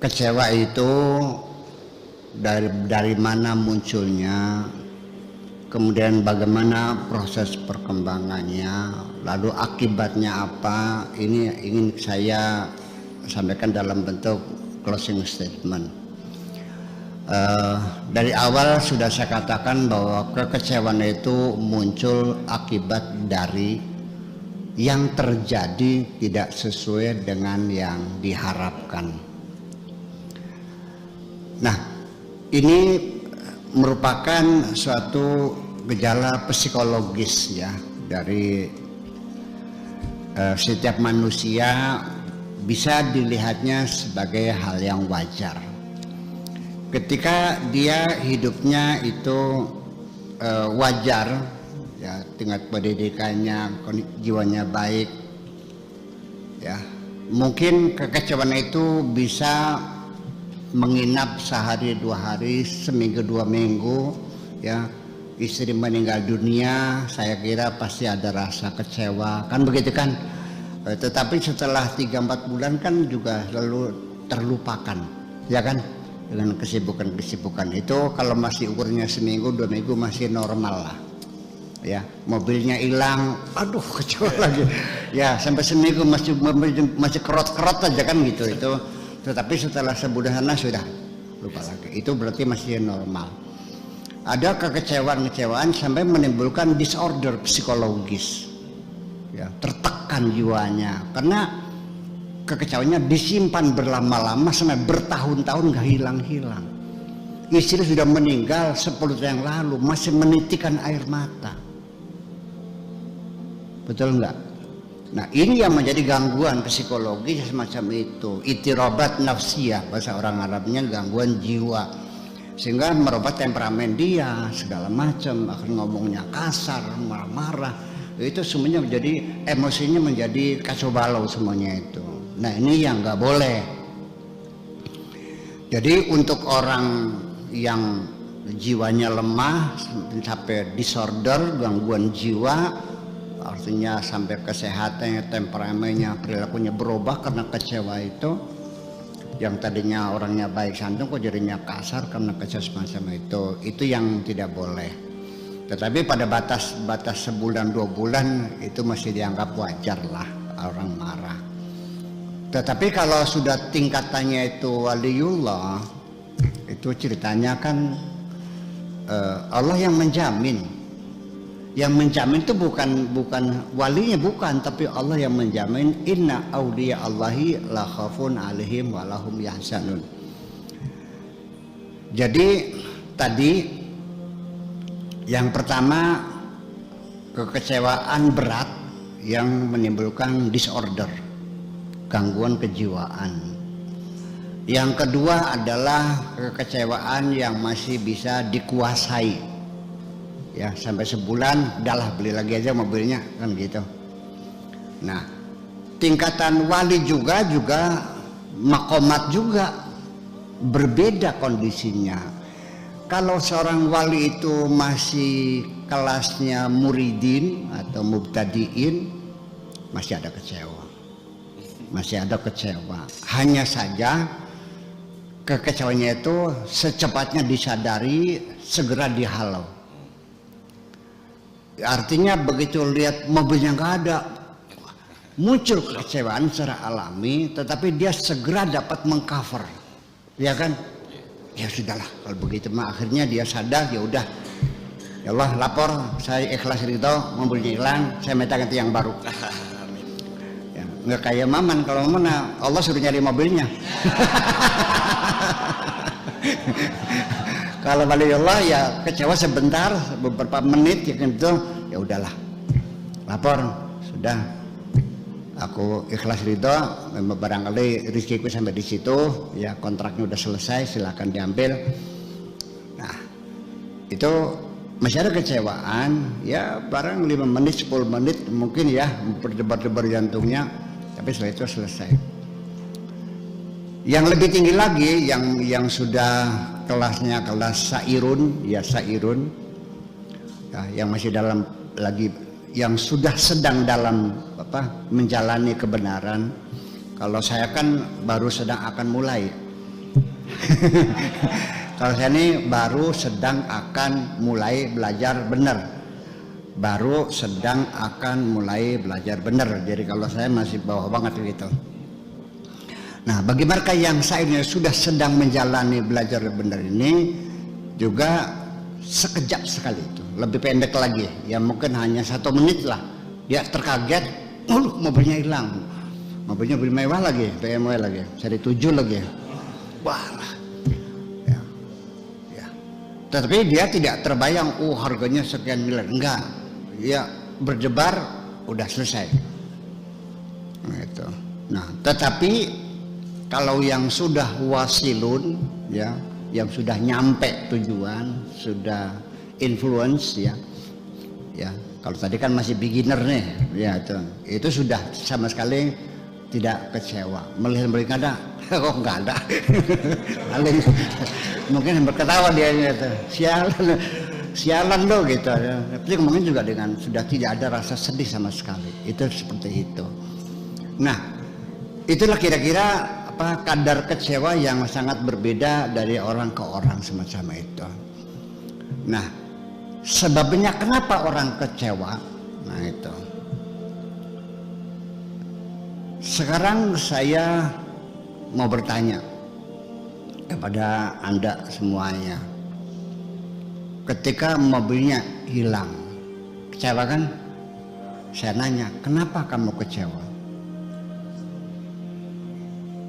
kecewa itu dari mana munculnya, kemudian bagaimana proses perkembangannya, lalu akibatnya apa, ini ingin saya sampaikan dalam bentuk closing statement. Dari awal sudah saya katakan bahwa kekecewaan itu muncul akibat dari yang terjadi tidak sesuai dengan yang diharapkan. Nah, ini merupakan suatu gejala psikologis ya dari setiap manusia, bisa dilihatnya sebagai hal yang wajar. Ketika dia hidupnya itu wajar, ya, tingkat pendidikannya, jiwanya baik, ya, mungkin kekecewaan itu bisa menginap sehari dua hari, seminggu dua minggu, ya. Istri meninggal dunia, saya kira pasti ada rasa kecewa, kan begitu kan? Tetapi setelah 3-4 bulan kan juga lalu terlupakan, ya kan? Dengan kesibukan-kesibukan itu, kalau masih umurnya seminggu dua minggu masih normal lah, ya. Mobilnya hilang, aduh kecewa lagi, ya, sampai seminggu masih kerot-kerot aja kan gitu itu. Tetapi setelah sebulan sana sudah lupa lagi, itu berarti masih normal. Ada kekecewaan sampai menimbulkan disorder psikologis, ya, tertekan jiwanya karena kekecewaannya disimpan berlama-lama sampai bertahun-tahun gak hilang-hilang. Istri sudah meninggal 10 tahun yang lalu masih menitikkan air mata, betul enggak? Nah, ini yang menjadi gangguan psikologis semacam itu, itirabat nafsiyah, bahasa orang Arabnya gangguan jiwa, sehingga merubah temperamen dia segala macam, akan ngomongnya kasar, marah-marah, itu semuanya menjadi emosinya menjadi kacau balau semuanya itu. Nah, ini yang nggak boleh. Jadi untuk orang yang jiwanya lemah sampai disorder, gangguan jiwa, artinya sampai kesehatannya, temperamennya, perilakunya berubah karena kecewa itu, yang tadinya orangnya baik santun kok jadinya kasar karena kecewa semacam itu yang tidak boleh. Tetapi pada batas sebulan 2 bulan itu masih dianggap wajar lah orang marah. Tetapi kalau sudah tingkatannya itu waliullah, itu ceritanya kan Allah yang menjamin. Yang menjamin itu bukan walinya, bukan, tapi Allah yang menjamin. Inna awliya Allahi la khafun alaihim wa lahum yahzanun. Jadi tadi yang pertama, kekecewaan berat yang menimbulkan disorder, gangguan kejiwaan. Yang kedua adalah kekecewaan yang masih bisa dikuasai, ya, sampai sebulan udahlah beli lagi aja mobilnya kan gitu. Nah, tingkatan wali juga makomat juga berbeda kondisinya. Kalau seorang wali itu masih kelasnya muridin atau mubtadiin, masih ada kecewa. Masih ada kecewa. Hanya saja kekecewaannya itu secepatnya disadari, segera dihalau. Artinya begitu lihat mobilnya nggak ada, muncul kekecewaan secara alami, tetapi dia segera dapat mengcover, ya kan? Ya sudahlah, kalau begitu mah akhirnya dia sadar, ya udah, ya Allah lapor, saya ikhlas ridho, mobilnya hilang, saya minta ganti yang baru. Nggak kayak Maman, kalau Maman Allah suruh nyari mobilnya. Kalau wali Allah ya kecewa sebentar, beberapa menit ya gitu, ya udahlah, lapor, sudah, aku ikhlas ridho, barangkali rezekiku sampai di situ, ya kontraknya udah selesai, silakan diambil. Nah, itu masih ada kecewaan, ya barang 5 menit, 10 menit mungkin ya, berdebar-debar jantungnya. Tapi setelah itu selesai. Yang lebih tinggi lagi, yang sudah kelasnya kelas sairun, ya sairun, ya, yang masih dalam lagi, yang sudah sedang dalam menjalani kebenaran. Kalau saya kan baru sedang akan mulai, Kalau saya ini baru sedang akan mulai belajar benar. Baru sedang akan mulai belajar benar. Jadi kalau saya masih bawah banget gitu. Nah, bagaimanakah yang saya ini sudah sedang menjalani belajar benar ini juga sekejap sekali itu. Lebih pendek lagi. Ya mungkin hanya 1 menit lah. Dia terkaget, mobilnya hilang. Mobilnya lebih mewah lagi, BMW lagi, seri 7 lagi. Wah lah. Tetapi dia tidak terbayang, harganya sekian miliar. Enggak, ya berdebar, udah selesai. Gitu. Nah, tetapi kalau yang sudah wasilun, ya, yang sudah nyampe tujuan, sudah influence, ya, ya. Kalau tadi kan masih beginner nih, ya itu sudah sama sekali tidak kecewa. Melihat ada, kok nggak ada. Mungkin berketawa dia gitu, sialan lo gitu. Tapi mungkin juga dengan sudah tidak ada rasa sedih sama sekali. Itu seperti itu. Nah, itulah kira-kira apa kadar kecewa yang sangat berbeda dari orang ke orang semacam itu. Nah, sebabnya kenapa orang kecewa? Nah itu. Sekarang saya mau bertanya kepada Anda semuanya. Ketika mobilnya hilang, kecewa kan? Saya nanya, kenapa kamu kecewa?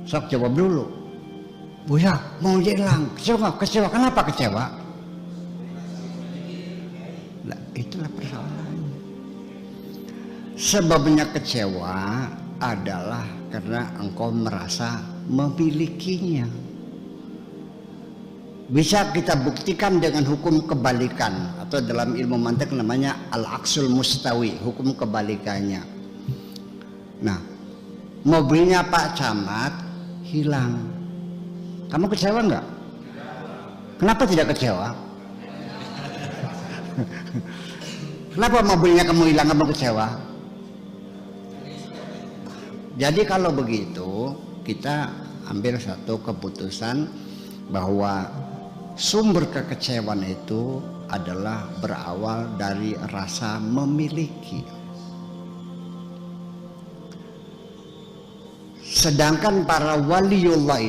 Sok jawab dulu. Buya, mau hilang. Kecewa, kecewa. Kenapa kecewa? Nah, itulah persoalannya. Sebabnya kecewa adalah karena engkau merasa memilikinya. Bisa kita buktikan dengan hukum kebalikan, atau dalam ilmu mantik namanya al-aksul mustawi, hukum kebalikannya. Nah, mobilnya Pak Camat hilang. Kamu kecewa enggak? Kenapa tidak kecewa? Kenapa mobilnya kamu hilang, kamu kecewa? Jadi kalau begitu kita ambil satu keputusan bahwa sumber kekecewaan itu adalah berawal dari rasa memiliki. Sedangkan para waliullah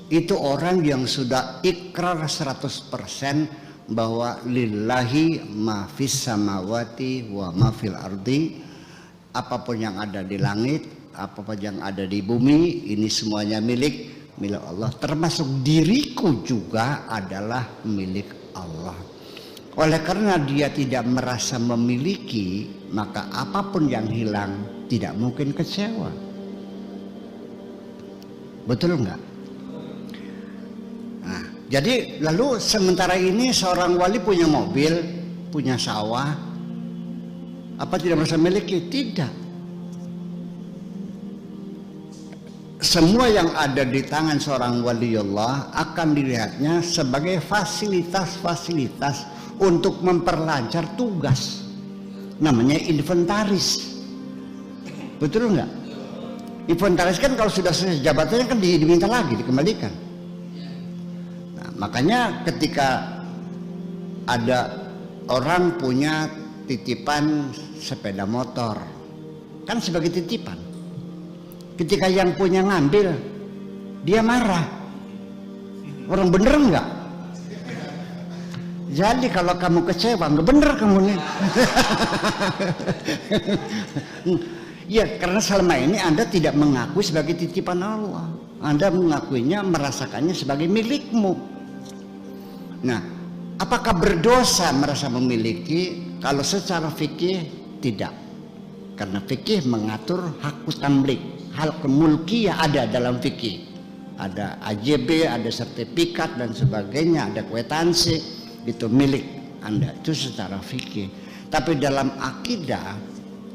itu orang yang sudah ikrar 100% bahwa lillahi ma fis samawati wa ma fil ardi, apapun yang ada di langit, apapun yang ada di bumi, ini semuanya milik Allah, termasuk diriku juga adalah milik Allah. Oleh karena dia tidak merasa memiliki, maka apapun yang hilang tidak mungkin kecewa. Betul enggak? Nah, jadi lalu sementara ini seorang wali punya mobil, punya sawah, apa tidak merasa memiliki? Tidak. Semua yang ada di tangan seorang waliullah akan dilihatnya sebagai fasilitas-fasilitas untuk memperlancar tugas. Namanya inventaris. Betul enggak? Inventaris kan kalau sudah selesai jabatannya kan diminta lagi, dikembalikan. Nah, makanya ketika ada orang punya titipan sepeda motor, kan sebagai titipan. Ketika yang punya ngambil, dia marah. Orang bener enggak? Jadi kalau kamu kecewa, enggak bener kamu nih. Ya, karena selama ini Anda tidak mengakui sebagai titipan Allah. Anda mengakuinya, merasakannya sebagai milikmu. Nah, apakah berdosa merasa memiliki? Kalau secara fikih tidak. Karena fikih mengatur hak tamlik. Hal kemulkiyah ada dalam fikih, ada AJB, ada sertifikat dan sebagainya, ada kwitansi, itu milik Anda, itu secara fikih. Tapi dalam akidah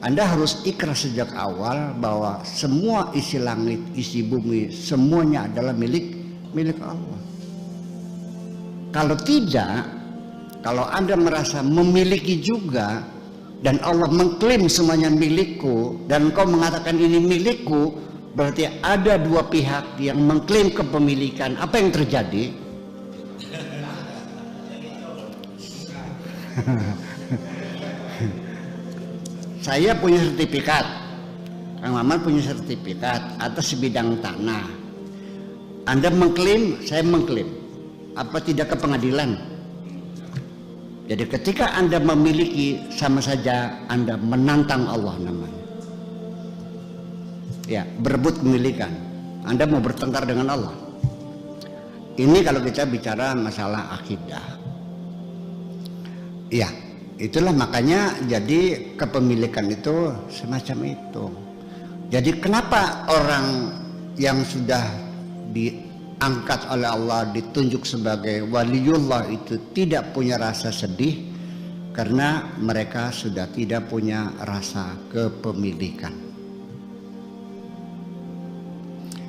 Anda harus ikrar sejak awal bahwa semua isi langit, isi bumi, semuanya adalah milik Allah. Kalau tidak, kalau Anda merasa memiliki juga dan Allah mengklaim semuanya milikku dan engkau mengatakan ini milikku, berarti ada dua pihak yang mengklaim kepemilikan. Apa yang terjadi? Saya punya sertifikat, Kang Maman punya sertifikat atas bidang tanah. Anda mengklaim, saya mengklaim. Apa tidak ke pengadilan? Jadi ketika Anda memiliki, sama saja Anda menantang Allah namanya. Ya, berebut kepemilikan. Anda mau bertengkar dengan Allah. Ini kalau kita bicara masalah akidah. Ya, itulah makanya jadi kepemilikan itu semacam itu. Jadi kenapa orang yang sudah diangkat oleh Allah, ditunjuk sebagai waliullah itu tidak punya rasa sedih? Karena mereka sudah tidak punya rasa kepemilikan.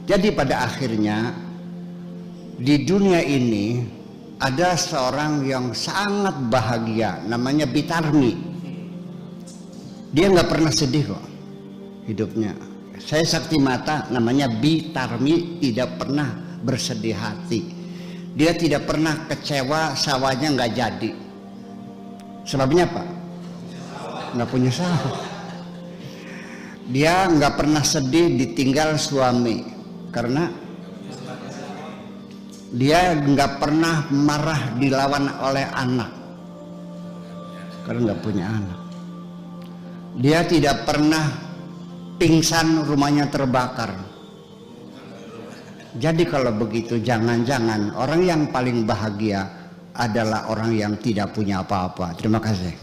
Jadi pada akhirnya di dunia ini ada seorang yang sangat bahagia, namanya Bitarmi. Dia nggak pernah sedih kok hidupnya. Saya saksi mata, namanya Bitarmi, tidak pernah bersedih hati. Dia tidak pernah kecewa sawahnya nggak jadi. Sebabnya apa? Nggak punya sawah. Dia nggak pernah sedih ditinggal suami, karena dia nggak pernah marah dilawan oleh anak, karena nggak punya anak. Dia tidak pernah pingsan rumahnya terbakar. Jadi kalau begitu jangan-jangan orang yang paling bahagia adalah orang yang tidak punya apa-apa. Terima kasih.